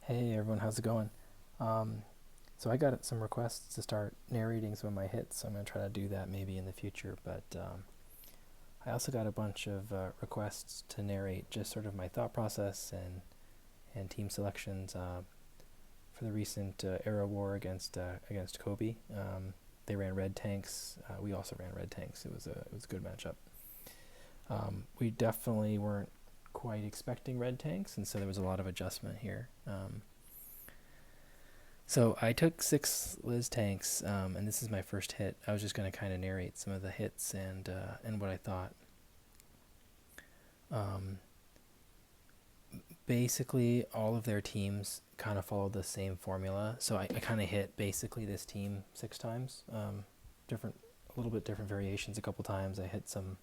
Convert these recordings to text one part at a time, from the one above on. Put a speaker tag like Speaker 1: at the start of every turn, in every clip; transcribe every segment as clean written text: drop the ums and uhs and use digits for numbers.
Speaker 1: Hey everyone, how's it going? Um, so I got some requests to start narrating some of my hits, so I'm going to try to do that maybe in the future. But I also got a bunch of requests to narrate just sort of my thought process and team selections for the recent Arrow War against Kobe. They ran red tanks. We also ran red tanks. It was a good matchup. We definitely weren't quite expecting red tanks, and so there was a lot of adjustment here. So I took 6 tanks, and this is my first hit. I was just going to kind of narrate some of the hits and what I thought. Um, Basically, all of their teams kind of followed the same formula. So I kind of hit basically this team 6 times. Different, a little bit different variations a couple times. I hit some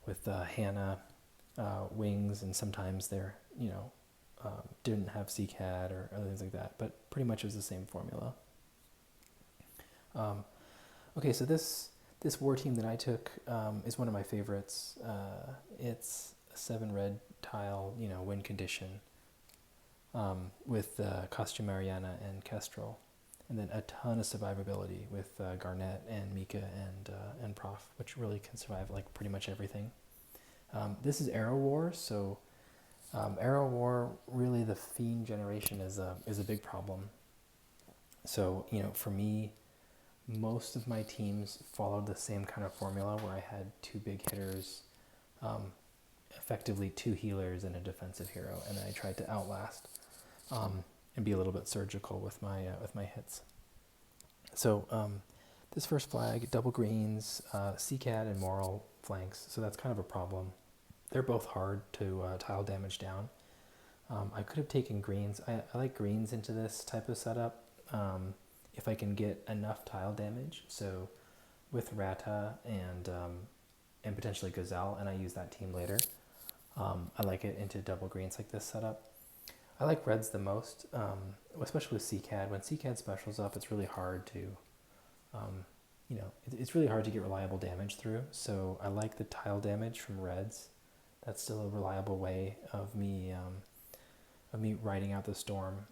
Speaker 1: with Hannah wings, and sometimes they're didn't have CCAD or other things like that. But pretty much it was the same formula. Um, Okay, so this war team that I took is one of my favorites. It's a 7 red tile, win condition with Costume Mariana and Kestrel, and then a ton of survivability with Garnet and Mika and Prof, which really can survive like pretty much everything. This is Arrow War, so Arrow War really the fiend generation is a big problem. So for me, most of my teams followed the same kind of formula where I had 2 big hitters, um, effectively 2 healers and a defensive hero, and I tried to outlast and be a little bit surgical with my hits. So this first flag, double greens, CCAD and moral flanks, so that's kind of a problem. They're both hard to tile damage down. I could have taken greens. I like greens into this type of setup. If I can get enough tile damage. So with Rata and potentially Gazelle, and I use that team later. I like it into double greens like this setup. I like reds the most, especially with CCAD. When CCAD specials up, it's really hard to, it's really hard to get reliable damage through. So I like the tile damage from reds. That's still a reliable way of me riding out the storm.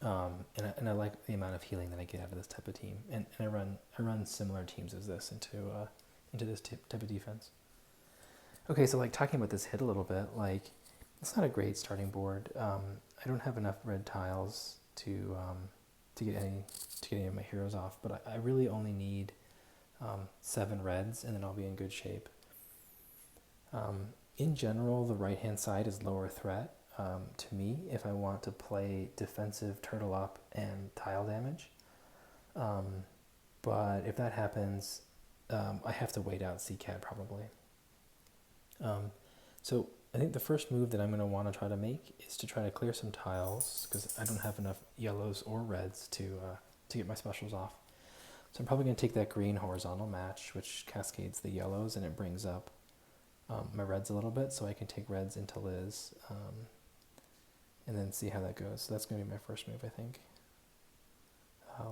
Speaker 1: And I like the amount of healing that I get out of this type of team, and I run similar teams as this into this type of defense. Okay, so like talking about this hit a little bit, like it's not a great starting board. I don't have enough red tiles to get any of my heroes off, but I really only need 7 reds, and then I'll be in good shape. In general, the right hand side is lower threat to me if I want to play defensive turtle up and tile damage. Um, but if that happens, I have to wait out CCAD probably. So I think the first move that I'm going to want to try to make is to try to clear some tiles because I don't have enough yellows or reds to get my specials off. So I'm probably going to take that green horizontal match, which cascades the yellows and it brings up my reds a little bit, so I can take reds into Liz, and then see how that goes. So that's going to be my first move, I think.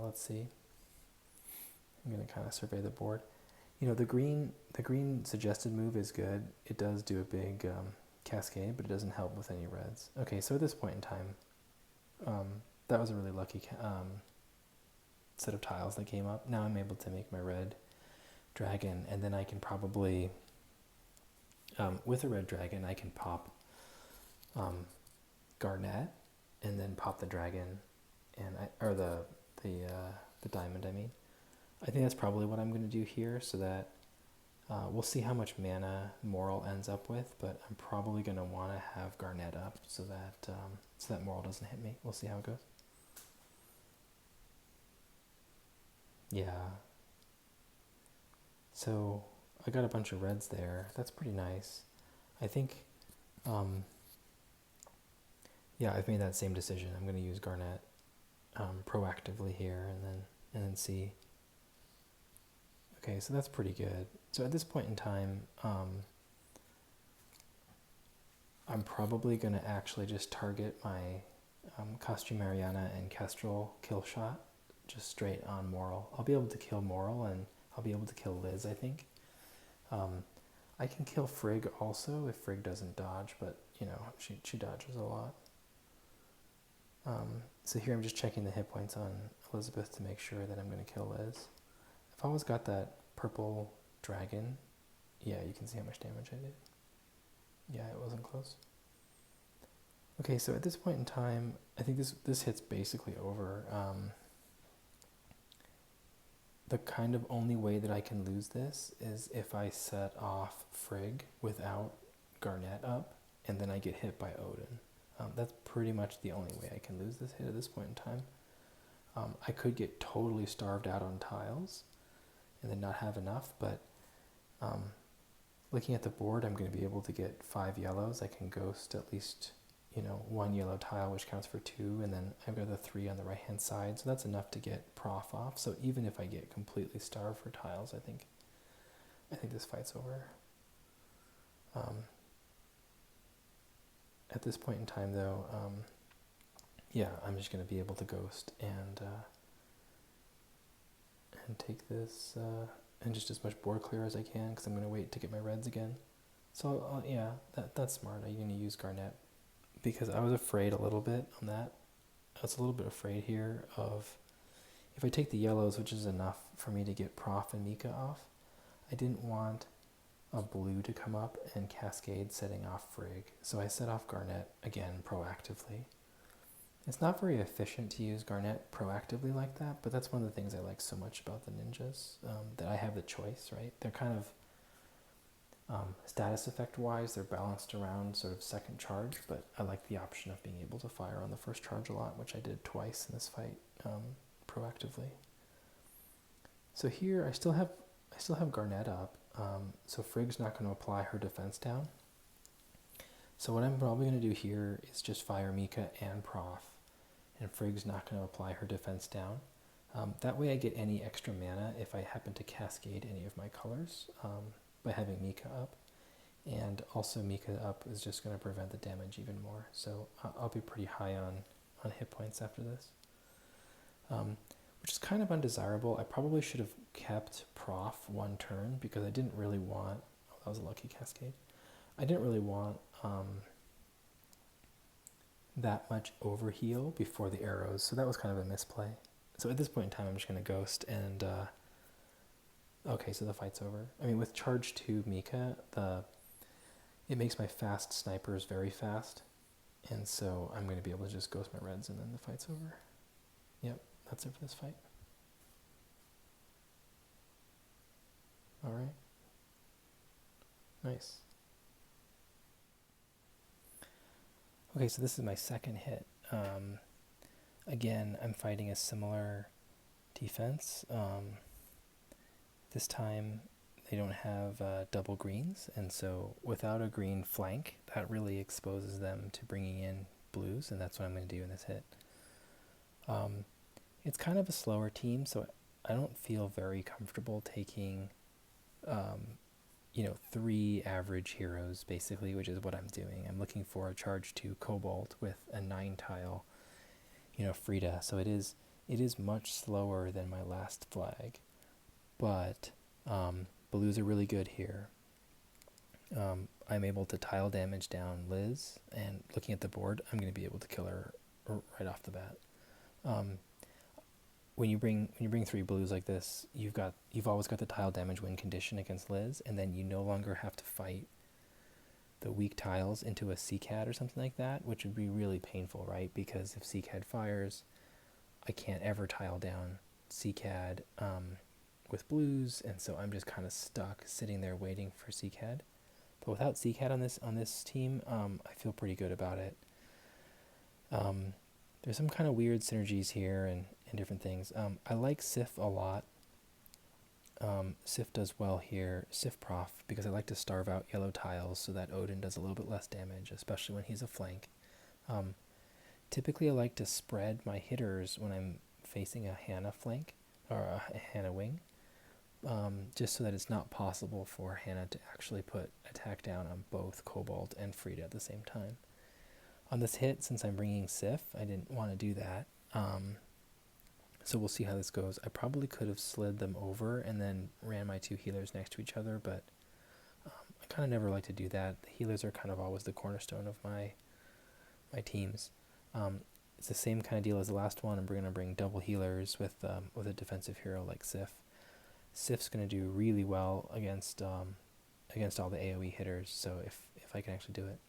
Speaker 1: Let's see. I'm going to kind of survey the board. The green suggested move is good. It does do a big cascade, but it doesn't help with any reds. Okay, so at this point in time, that was a really lucky set of tiles that came up. Now I'm able to make my red dragon, and then I can probably, with a red dragon, I can pop Garnet, and then pop the dragon, or the diamond. I mean, I think that's probably what I'm going to do here, so that we'll see how much mana Moral ends up with, but I'm probably going to want to have Garnet up so that Moral doesn't hit me. We'll see how it goes. Yeah. So I got a bunch of reds there. That's pretty nice. I think, um, yeah, I've made that same decision. I'm going to use Garnet proactively here, and then see. Okay, so that's pretty good. So at this point in time, I'm probably going to actually just target my Costume Mariana and Kestrel kill shot just straight on Moral. I'll be able to kill Moral, and I'll be able to kill Liz, I think. Um, I can kill Frigg also if Frigg doesn't dodge, but she dodges a lot. So here I'm just checking the hit points on Elizabeth to make sure that I'm going to kill Liz. I've always got that purple dragon. Yeah, you can see how much damage I did. Yeah, it wasn't close. Okay, so at this point in time, I think this hit's basically over. The kind of only way that I can lose this is if I set off Frigg without Garnet up, and then I get hit by Odin. That's pretty much the only way I can lose this hit at this point in time. I could get totally starved out on tiles and then not have enough, but looking at the board, I'm going to be able to get 5 yellows. I can ghost at least, 1 yellow tile, which counts for 2, and then I've got the 3 on the right-hand side, so that's enough to get prof off. So even if I get completely starved for tiles, I think this fight's over. At this point in time, though, yeah, I'm just going to be able to ghost and take this and just as much board clear as I can, because I'm going to wait to get my reds again. So yeah, that's smart. I'm going to use Garnet because I was afraid a little bit on that. I was a little bit afraid here of if I take the yellows, which is enough for me to get Prof and Mika off, I didn't want a blue to come up and cascade setting off Frigg. So I set off Garnet again proactively. It's not very efficient to use Garnet proactively like that, but that's one of the things I like so much about the ninjas, that I have the choice, right? They're kind of, status effect wise, they're balanced around sort of second charge, but I like the option of being able to fire on the first charge a lot, which I did twice in this fight, proactively. So here I still have Garnet up, so Frigg's not going to apply her defense down. So what I'm probably going to do here is just fire Mika and Prof, and Frigg's not going to apply her defense down. That way I get any extra mana if I happen to cascade any of my colors by having Mika up. And also Mika up is just going to prevent the damage even more. So I'll be pretty high on hit points after this. Which is kind of undesirable. I probably should have kept Prof 1 turn because I didn't really want... Oh, that was a lucky cascade. I didn't really want that much overheal before the arrows, so that was kind of a misplay. So at this point in time, I'm just going to ghost and... okay, so the fight's over. I mean, with charge 2 Mika, it makes my fast snipers very fast, and so I'm going to be able to just ghost my reds and then the fight's over. Yep, that's it for this fight. Alright. Nice. Okay, so this is my second hit. Again, I'm fighting a similar defense. This time they don't have double greens, and so without a green flank, that really exposes them to bringing in blues, and that's what I'm going to do in this hit. It's kind of a slower team, so I don't feel very comfortable taking 3 average heroes, basically, which is what I'm doing. I'm looking for a charge 2 Cobalt with a 9 tile, Frida. So it is much slower than my last flag, but blues are really good here. I'm able to tile damage down Liz, and looking at the board, I'm going to be able to kill her right off the bat. When you bring 3 blues like this, you've always got the tile damage win condition against Liz, and then you no longer have to fight the weak tiles into a CCAD or something like that, which would be really painful, right? Because if CCAD fires, I can't ever tile down CCAD with blues, and so I'm just kind of stuck sitting there waiting for CCAD. But without CCAD on this team, I feel pretty good about it. There's some kind of weird synergies here and different things. I like Sif a lot. Sif does well here, Sif Prof, because I like to starve out yellow tiles so that Odin does a little bit less damage, especially when he's a flank. Typically I like to spread my hitters when I'm facing a Hannah flank, or a Hannah wing, just so that it's not possible for Hannah to actually put attack down on both Cobalt and Frida at the same time. On this hit, since I'm bringing Sif, I didn't want to do that. So we'll see how this goes. I probably could have slid them over and then ran my 2 healers next to each other, but I kind of never like to do that. The healers are kind of always the cornerstone of my teams. it's the same kind of deal as the last one. I'm going to bring double healers with a defensive hero like Sif. Sif's going to do really well against all the AoE hitters, so if I can actually do it.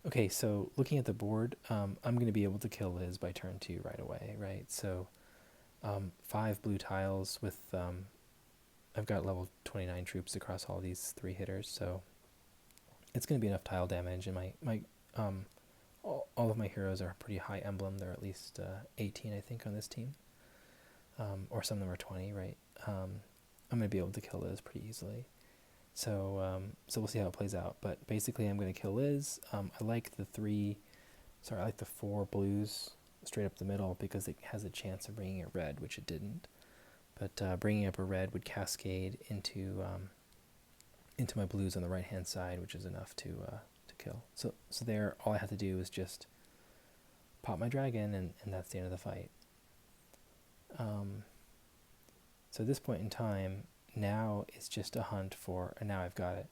Speaker 1: Okay, so looking at the board, I'm going to be able to kill Liz by turn 2 right away, right? So 5 blue tiles with, I've got level 29 troops across all these 3 hitters, so it's going to be enough tile damage, and my all of my heroes are pretty high emblem. They're at least 18, I think, on this team, or some of them are 20, right? I'm going to be able to kill Liz pretty easily. So we'll see how it plays out. But basically, I'm going to kill Liz. I like the 4 blues straight up the middle because it has a chance of bringing a red, which it didn't. But bringing up a red would cascade into my blues on the right hand side, which is enough to kill. So there, all I have to do is just pop my dragon, and that's the end of the fight. So at this point in time, now it's just a hunt for, and now I've got it.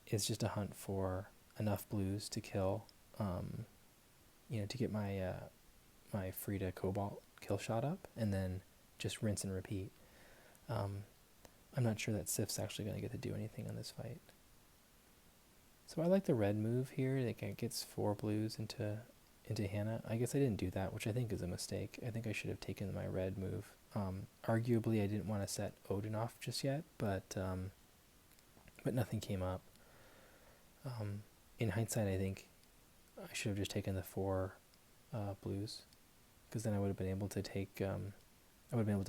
Speaker 1: It's just a hunt for enough blues to kill, to get my Frida Cobalt kill shot up, and then just rinse and repeat. I'm not sure that Sif's actually going to get to do anything on this fight. So I like the red move here. It gets 4 blues into Hannah. I guess I didn't do that, which I think is a mistake. I think I should have taken my red move. Arguably, I didn't want to set Odin off just yet, but nothing came up. In hindsight, I think I should have just taken the 4 blues, because then I would have been able to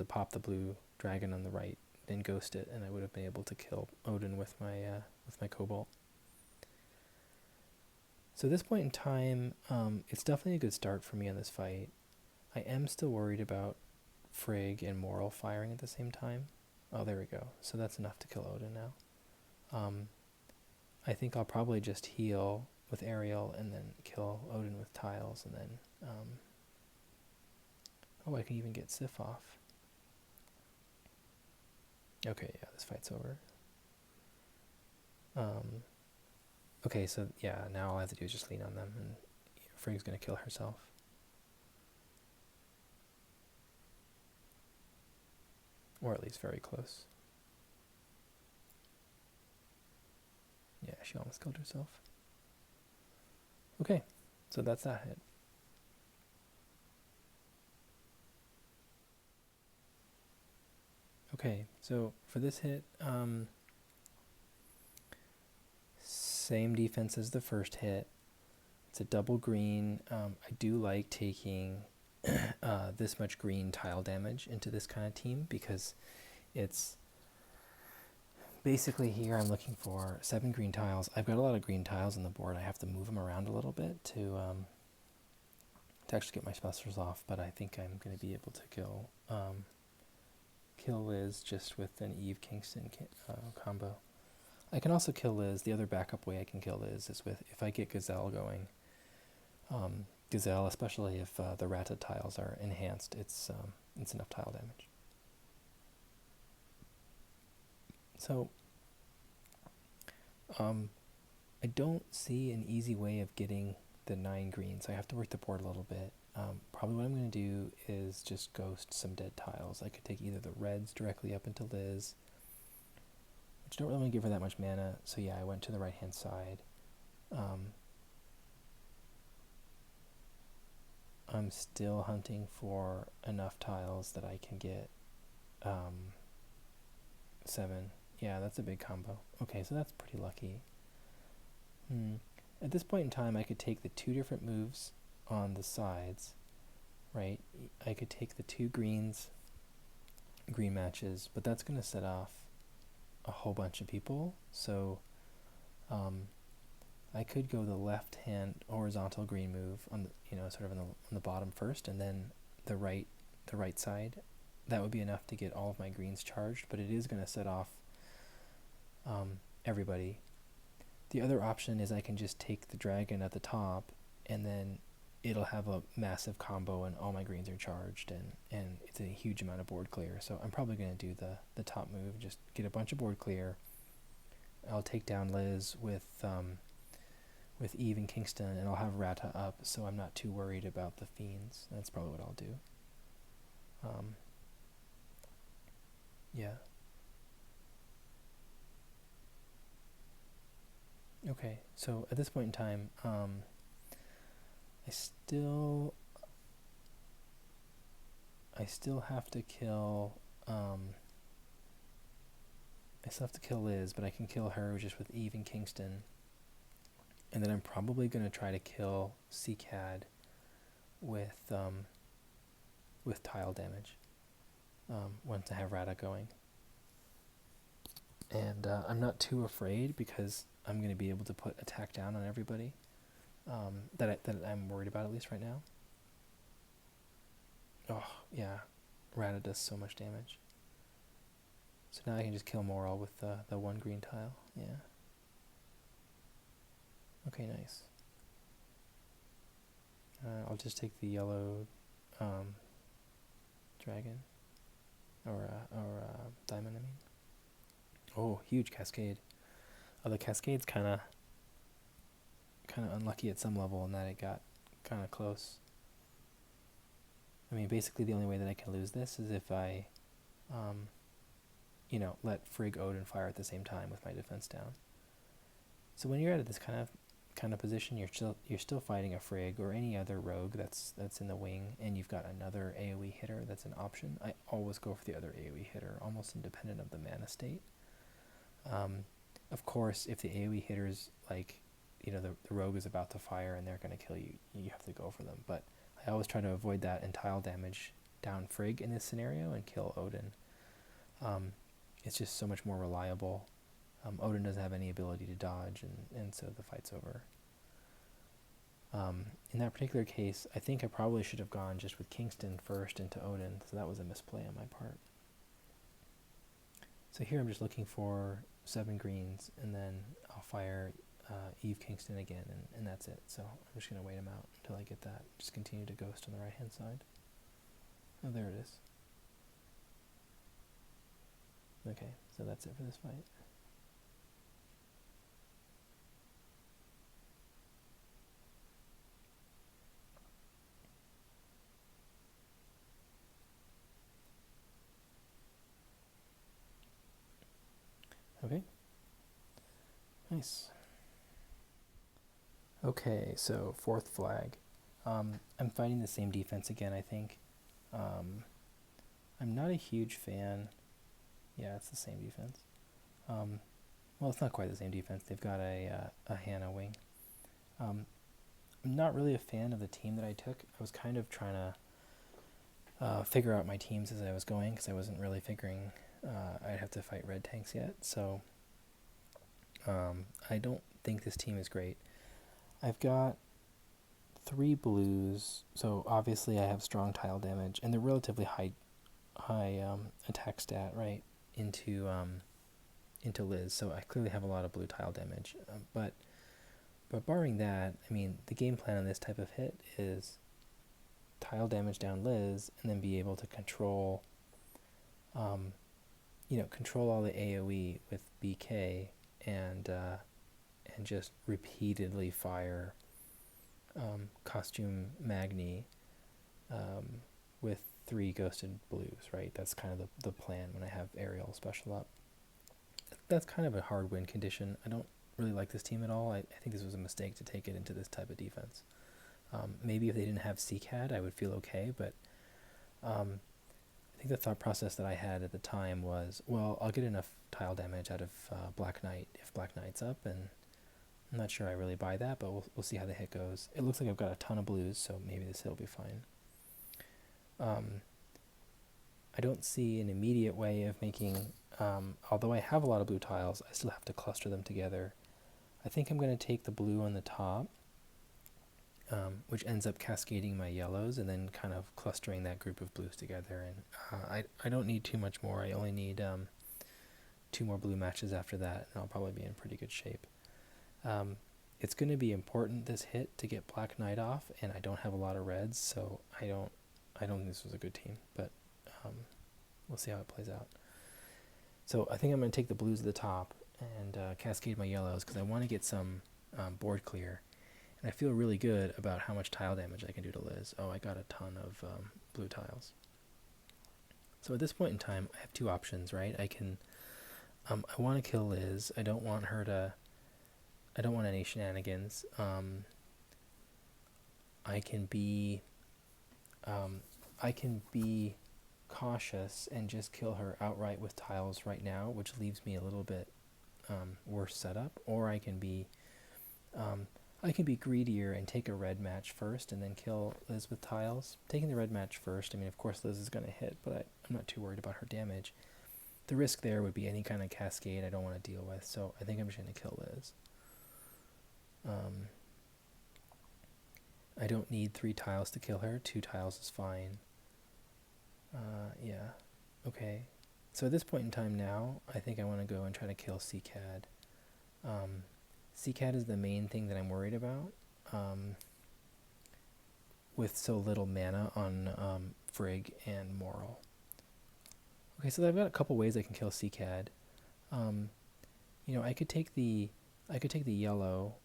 Speaker 1: pop the blue dragon on the right, then ghost it, and I would have been able to kill Odin with my Cobalt. So at this point in time, it's definitely a good start for me on this fight. I am still worried about Frigg and Moral firing at the same time. Oh, there we go. So that's enough to kill Odin now. I think I'll probably just heal with Ariel and then kill Odin with tiles, and then I can even get Sif off. Okay, yeah, this fight's over. Okay, so yeah, now all I have to do is just lean on them, and Frigg's gonna kill herself. Or at least very close. Yeah, she almost killed herself. Okay, so that's that hit. Okay, so for this hit, same defense as the first hit. It's a double green. I do like taking this much green tile damage into this kind of team, because it's basically, here I'm looking for 7 green tiles. I've got a lot of green tiles on the board. I have to move them around a little bit to actually get my specials off, but I think I'm going to be able to kill Liz just with an Eve Kingston combo. I can also kill Liz. The other backup way I can kill Liz is if I get Gazelle going. Gazelle, especially if the Rata tiles are enhanced, it's enough tile damage. So I don't see an easy way of getting the 9 greens. I have to work the board a little bit. Probably what I'm going to do is just ghost some dead tiles. I could take either the reds directly up into Liz, which don't really give her that much mana, so yeah, I went to the right hand side. I'm still hunting for enough tiles that I can get 7. Yeah, that's a big combo. Okay, so that's pretty lucky. At this point in time, I could take the 2 different moves on the sides, right? I could take the 2 green matches, but that's going to set off a whole bunch of people. So I could go the left hand horizontal green move on the, sort of on the bottom first, and then the right side. That would be enough to get all of my greens charged, but it is going to set off everybody. The other option is I can just take the dragon at the top, and then it'll have a massive combo and all my greens are charged, and it's a huge amount of board clear. So I'm probably going to do the top move, just get a bunch of board clear. I'll take down Liz with with Eve and Kingston, and I'll have Rata up, so I'm not too worried about the fiends. That's probably what I'll do. Yeah. Okay, so at this point in time, I still have to kill. I still have to kill Liz, but I can kill her just with Eve and Kingston. And then I'm probably going to try to kill CCAD with tile damage once I have Rata going. And I'm not too afraid because I'm going to be able to put attack down on everybody that I'm worried about, at least right now. Oh, yeah. Rata does so much damage. So now I can just kill Moral with the one green tile. Yeah. Okay, nice. I'll just take the yellow dragon. Or diamond, I mean. Oh, huge cascade. Oh, the cascade's kind of unlucky at some level in that it got kind of close. I mean, basically the only way that I can lose this is if I, let Frigg Odin fire at the same time with my defense down. So when you're at this kind of position, you're still fighting a Frigg or any other rogue that's in the wing, and you've got another AoE hitter that's an option. I always go for the other AoE hitter, almost independent of the mana state. Of course, if the AoE hitters, like, the rogue is about to fire and they're going to kill you, you have to go for them. But I always try to avoid that and tile damage down Frigg in this scenario and kill Odin. It's just so much more reliable. Odin doesn't have any ability to dodge, and so the fight's over. In that particular case, I think I probably should have gone just with Kingston first into Odin, so that was a misplay on my part. So here I'm just looking for 7 greens, and then I'll fire Eve Kingston again, and that's it. So I'm just going to wait him out until I get that. Just continue to ghost on the right-hand side. Oh, there it is. Okay, so that's it for this fight. Okay. Nice. Okay, so 4th flag. I'm fighting the same defense again, I think. I'm not a huge fan. Yeah, it's the same defense. Well, it's not quite the same defense. They've got a Hannah wing. I'm not really a fan of the team that I took. I was kind of trying to figure out my teams as I was going, because I wasn't really figuring I'd have to fight red tanks yet. So I don't think this team is great. I've got 3 blues, so obviously I have strong tile damage, and they're relatively high attack stat, right, into Liz, so I clearly have a lot of blue tile damage. But barring that, I mean, the game plan on this type of hit is tile damage down Liz, and then be able to control all the AoE with BK, and just repeatedly fire Costume Magni with 3 ghosted blues, right? That's kind of the plan when I have Ariel special up. That's kind of a hard win condition. I don't really like this team at all. I think this was a mistake to take it into this type of defense. Maybe if they didn't have CCAD, I would feel okay, but I think the thought process that I had at the time was, well, I'll get enough tile damage out of Black Knight if Black Knight's up, and I'm not sure I really buy that, but we'll see how the hit goes. It looks like I've got a ton of blues, so maybe this hit will be fine. I don't see an immediate way of making, although I have a lot of blue tiles, I still have to cluster them together. I think I'm going to take the blue on the top, which ends up cascading my yellows, and then kind of clustering that group of blues together. And I don't need too much more. I only need 2 more blue matches after that, and I'll probably be in pretty good shape. It's going to be important, this hit, to get Black Knight off, and I don't have a lot of reds, so I don't think this was a good team, but we'll see how it plays out. So I think I'm going to take the blues at the top and cascade my yellows, because I want to get some board clear. And I feel really good about how much tile damage I can do to Liz. Oh, I got a ton of blue tiles. So at this point in time, I have two options, right? I can, I want to kill Liz. I don't want any shenanigans. I can be cautious and just kill her outright with tiles right now, which leaves me a little bit worse setup, or I can be greedier and take a red match first and then kill Liz with tiles. Taking the red match first, I mean, of course Liz is going to hit, but I'm not too worried about her damage. The risk there would be any kind of cascade I don't want to deal with, so I think I'm just going to kill Liz. I don't need 3 tiles to kill her. 2 tiles is fine. Yeah. Okay. So at this point in time now, I think I want to go and try to kill CCAD. CCAD is the main thing that I'm worried about. With so little mana on Frigg and Moral. Okay, so I've got a couple ways I can kill CCAD. I could take the yellow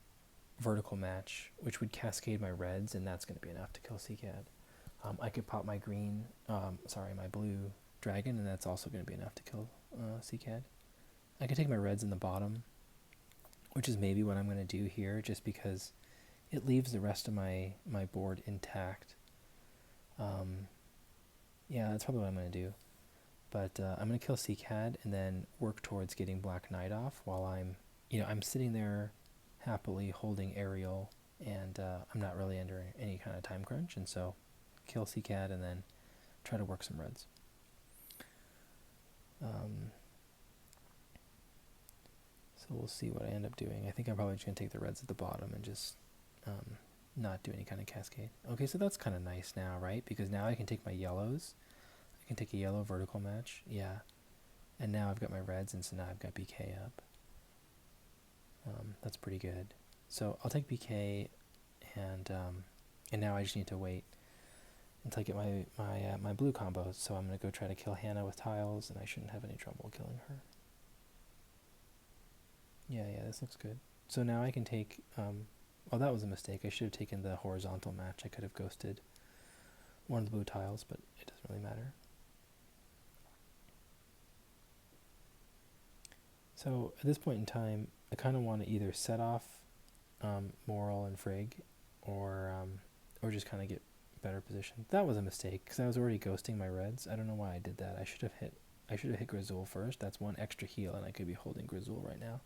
Speaker 1: vertical match, which would cascade my reds, and that's going to be enough to kill CCAD. I could pop my my blue dragon, and that's also going to be enough to kill CCAD. I could take my reds in the bottom, which is maybe what I'm going to do here, just because it leaves the rest of my board intact. Yeah, that's probably what I'm going to do. But I'm going to kill CCAD and then work towards getting Black Knight off while I'm sitting there happily holding Aerial, and I'm not really under any kind of time crunch, and so kill CCAD and then try to work some reds. So we'll see what I end up doing. I think I'm probably just going to take the reds at the bottom and just not do any kind of cascade. Okay, so that's kind of nice now, right? Because now I can take my yellows. I can take a yellow vertical match, yeah. And now I've got my reds, and so now I've got BK up. That's pretty good. So I'll take BK, and now I just need to wait until I get my blue combos. So I'm going to go try to kill Hannah with tiles, and I shouldn't have any trouble killing her. Yeah, this looks good. So now I can take, well, that was a mistake. I should have taken the horizontal match. I could have ghosted one of the blue tiles, but it doesn't really matter. So at this point in time, I kind of want to either set off Moral and Frigg, or just kind of get better position. That was a mistake because I was already ghosting my reds. I don't know why I did that. I should have hit Grizzle first. That's one extra heal, and I could be holding Grizzle right now.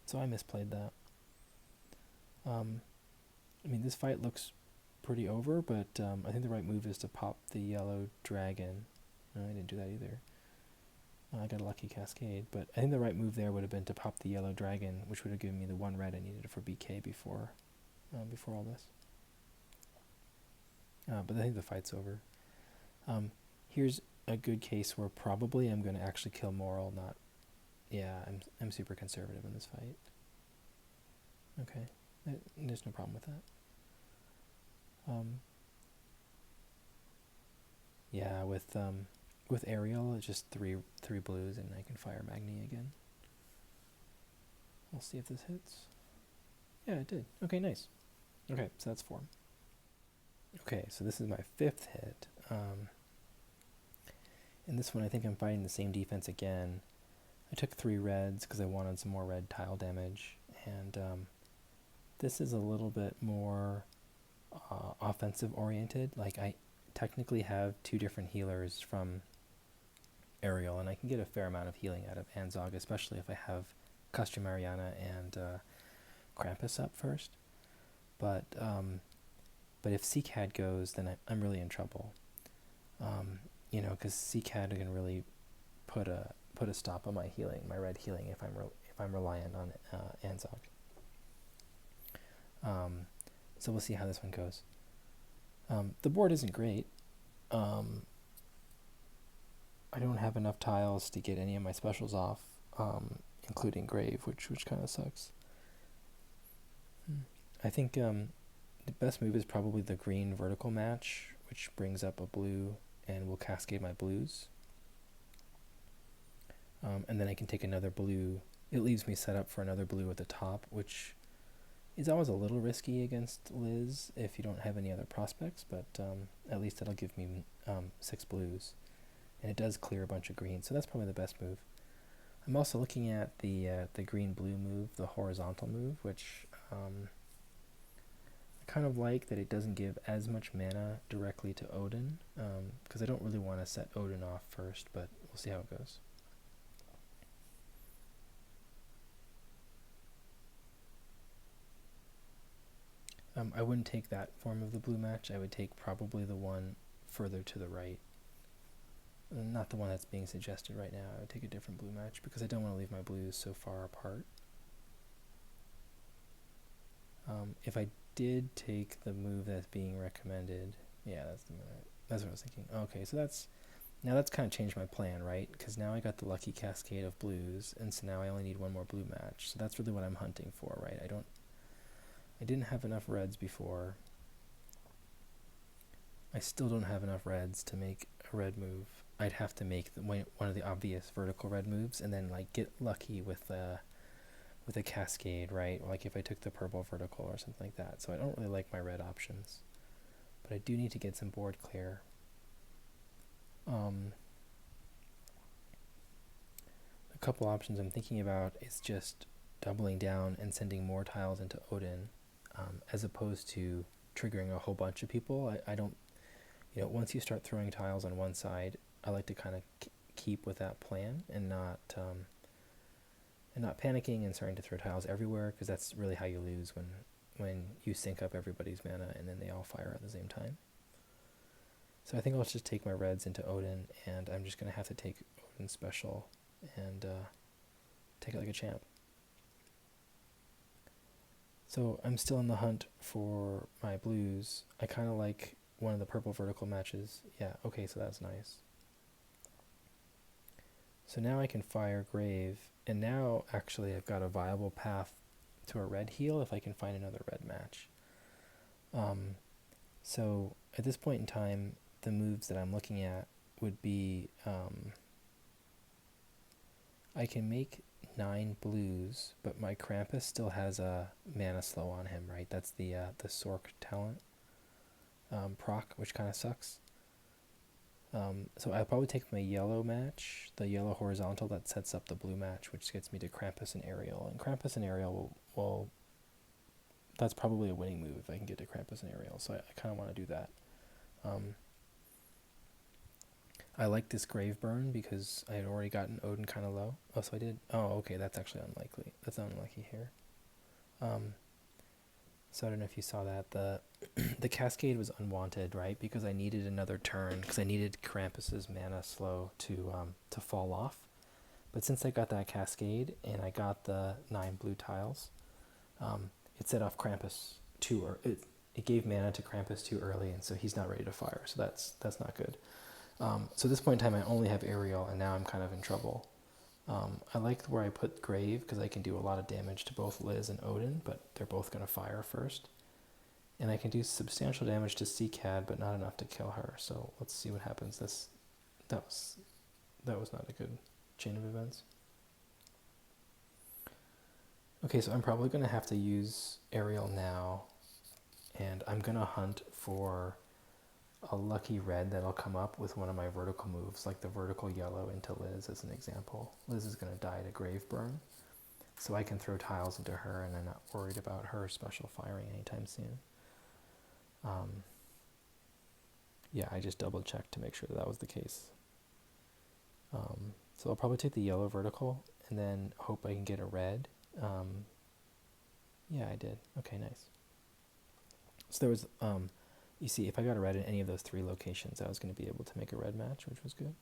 Speaker 1: So I misplayed that. I mean, this fight looks pretty over, but I think the right move is to pop the yellow dragon. No, I didn't do that either. I got a lucky cascade, but I think the right move there would have been to pop the yellow dragon, which would have given me the 1 red I needed for BK before all this. But I think the fight's over. Here's a good case where probably I'm going to actually kill Moral, not... Yeah, I'm super conservative in this fight. Okay, there's no problem with that. Yeah, with Aerial, it's just three blues, and I can fire Magni again. We'll see if this hits. Yeah, it did. Okay, nice. Okay, so that's 4. Okay, so this is my 5th hit. In this one, I think I'm fighting the same defense again. I took 3 reds because I wanted some more red tile damage, and this is a little bit more offensive oriented. Like, I technically have 2 different healers from Aerial, and I can get a fair amount of healing out of Anzog, especially if I have Custom Mariana and Krampus up first. But if CCAD goes, then I'm really in trouble. Because CCAD can really put a stop on my healing, my red healing, if I'm reliant on Anzog. So we'll see how this one goes. The board isn't great. I don't have enough tiles to get any of my specials off, including Grave, which kind of sucks. I think the best move is probably the green vertical match, which brings up a blue and will cascade my blues. And then I can take another blue. It leaves me set up for another blue at the top, which It's always a little risky against Liz if you don't have any other prospects, but at least it'll give me 6 blues. And it does clear a bunch of greens, so that's probably the best move. I'm also looking at the green-blue move, the horizontal move, which I kind of like that it doesn't give as much mana directly to Odin, because I don't really want to set Odin off first, but we'll see how it goes. I wouldn't take that form of the blue match. I would take probably the one further to the right. Not the one that's being suggested right now. I would take a different blue match because I don't want to leave my blues so far apart. If I did take the move that's being recommended, yeah, that's what I was thinking. Okay, so that's kind of changed my plan, right? Because now I got the lucky cascade of blues, and so now I only need one more blue match. So that's really what I'm hunting for, right? I didn't have enough reds before. I still don't have enough reds to make a red move. I'd have to make one of the obvious vertical red moves, and then like get lucky with a cascade, right? Like if I took the purple vertical or something like that. So I don't really like my red options, but I do need to get some board clear. A couple options I'm thinking about is just doubling down and sending more tiles into Odin, as opposed to triggering a whole bunch of people. I don't, once you start throwing tiles on one side, I like to kind of keep with that plan and not panicking and starting to throw tiles everywhere, because that's really how you lose when you sync up everybody's mana and then they all fire at the same time. So I think I'll just take my reds into Odin, and I'm just going to have to take Odin special and take it like a champ. So I'm still in the hunt for my blues. I kind of like one of the purple vertical matches. Yeah, okay, so that's nice. So now I can fire Grave, and now actually I've got a viable path to a red heal if I can find another red match. So at this point in time, the moves that I'm looking at would be, I can make 9 blues, but my Krampus still has a mana slow on him, right? That's the Sork talent proc, which kind of sucks. So I'll probably take my yellow match, the yellow horizontal that sets up the blue match, which gets me to Krampus and Ariel. And Krampus and Ariel will that's probably a winning move if I can get to Krampus and Ariel. So I kind of want to do that. I like this Grave Burn because I had already gotten Odin kind of low. Oh, so I did? Oh, okay, that's actually unlikely. That's unlucky here. So I don't know if you saw that. The Cascade was unwanted, right? Because I needed another turn, because I needed Krampus's mana slow to fall off. But since I got that Cascade and I got the 9 blue tiles, it set off Krampus too early. It gave mana to Krampus too early, and so he's not ready to fire. So that's not good. So at this point in time, I only have Ariel, and now I'm kind of in trouble. I like where I put Grave because I can do a lot of damage to both Liz and Odin, but they're both going to fire first. And I can do substantial damage to Seacad, but not enough to kill her. So let's see what happens. That was not a good chain of events. Okay, so I'm probably going to have to use Ariel now, and I'm going to hunt for a lucky red that'll come up with one of my vertical moves, like the vertical yellow into Liz as an example. Liz is going to die to Grave Burn, so I can throw tiles into her and I'm not worried about her special firing anytime soon. Yeah, I just double checked to make sure that was the case. So I'll probably take the yellow vertical and then hope I can get a red. Yeah, I did. Okay, nice. So there was, you see, if I got a red in any of those 3 locations, I was going to be able to make a red match, which was good.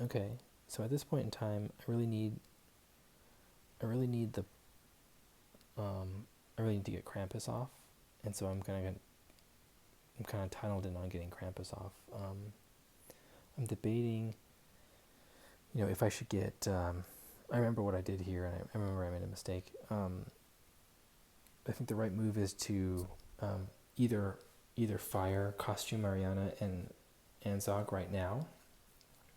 Speaker 1: Okay, so at this point in time, I really need to get Krampus off, and so I'm kind of tunneled in on getting Krampus off. I'm debating, if I should get. I remember what I did here, and I remember I made a mistake. I think the right move is to either fire Costume Mariana and Zog right now,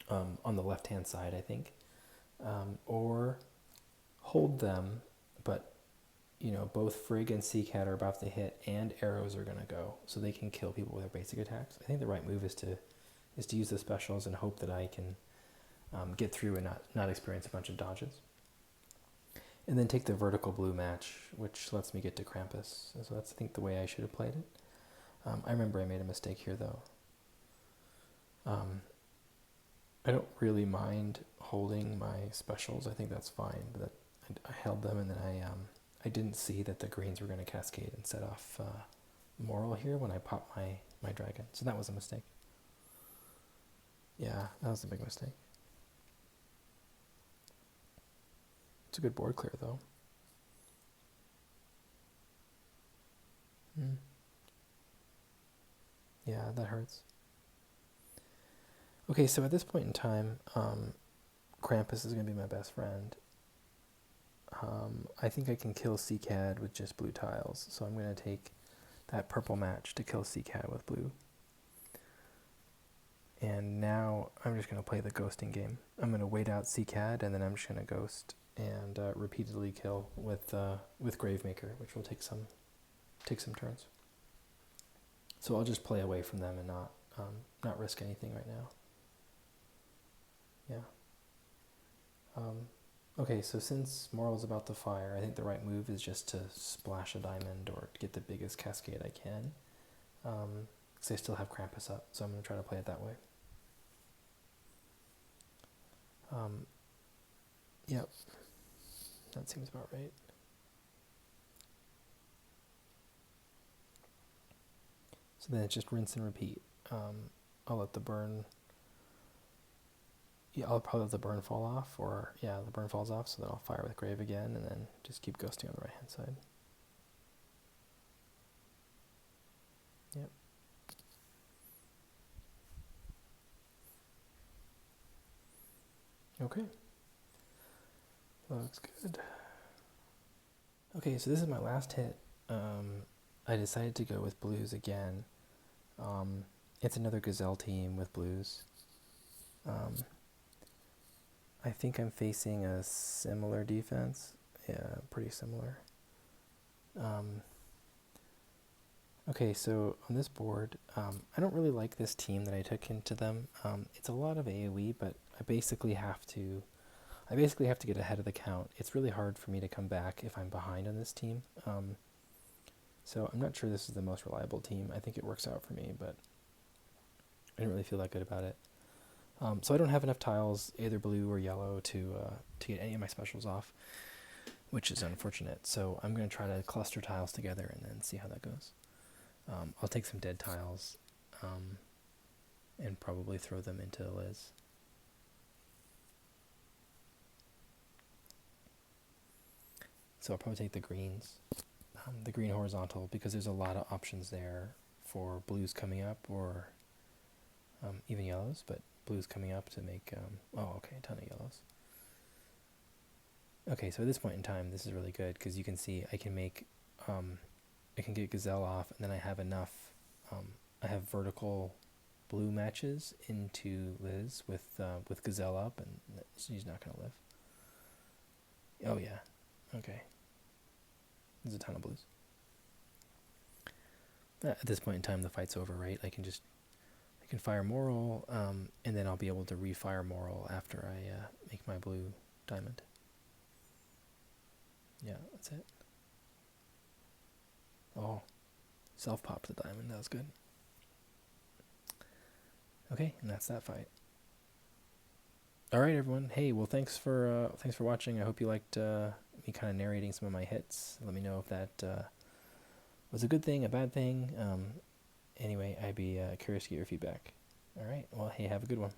Speaker 1: on the left-hand side, I think, or hold them, but both Frigg and Seacat are about to hit, and arrows are gonna go, so they can kill people with their basic attacks. I think the right move is to use the specials and hope that I can get through and not experience a bunch of dodges. And then take the vertical blue match, which lets me get to Krampus. So that's, I think, the way I should have played it. I remember I made a mistake here, though. I don't really mind holding my specials. I think that's fine. But I held them, and then I didn't see that the greens were going to cascade and set off Moral here when I popped my dragon. So that was a mistake. Yeah, that was a big mistake. It's a good board clear, though. Yeah, that hurts. Okay, so at this point in time, Krampus is going to be my best friend. I think I can kill Seacad with just blue tiles, so I'm going to take that purple match to kill Seacad with blue. And now I'm just going to play the ghosting game. I'm going to wait out Seacad, and then I'm just going to ghost and repeatedly kill with Gravemaker, which will take some turns. So I'll just play away from them and not risk anything right now. Yeah. Okay, so since Moral's about to fire, I think the right move is just to splash a diamond or get the biggest cascade I can. Because I still have Krampus up, so I'm going to try to play it that way. Yep. That seems about right. So then it's just rinse and repeat. I'll let the burn... Yeah, I'll probably let the burn fall off, or yeah, the burn falls off, so then I'll fire with Grave again, and then just keep ghosting on the right-hand side. Yep. Okay. Looks good. Okay, so this is my last hit. I decided to go with blues again. It's another Gazelle team with blues. I think I'm facing a similar defense. Yeah, pretty similar. Okay, so on this board, I don't really like this team that I took into them. It's a lot of AoE, but I basically have to get ahead of the count. It's really hard for me to come back if I'm behind on this team. So I'm not sure this is the most reliable team. I think it works out for me, but I didn't really feel that good about it. So I don't have enough tiles, either blue or yellow, to get any of my specials off, which is unfortunate. So I'm going to try to cluster tiles together and then see how that goes. I'll take some dead tiles and probably throw them into Liz. So I'll probably take the greens, the green horizontal, because there's a lot of options there for blues coming up, or even yellows, but blues coming up to make, a ton of yellows. Okay, so at this point in time, this is really good, because you can see I can make, I can get Gazelle off, and then I have enough, I have vertical blue matches into Liz with Gazelle up, and she's not going to live. Oh yeah, okay. There's a ton of blues. At this point in time, the fight's over, right? I can fire Moral, and then I'll be able to refire Moral after I make my blue diamond. Yeah, that's it. Oh, self-popped the diamond. That was good. Okay, and that's that fight. All right, everyone. Hey, well, thanks for watching. I hope you liked me kind of narrating some of my hits. Let me know if that was a good thing, a bad thing. Anyway, I'd be curious to get your feedback. All right. Well, hey, have a good one.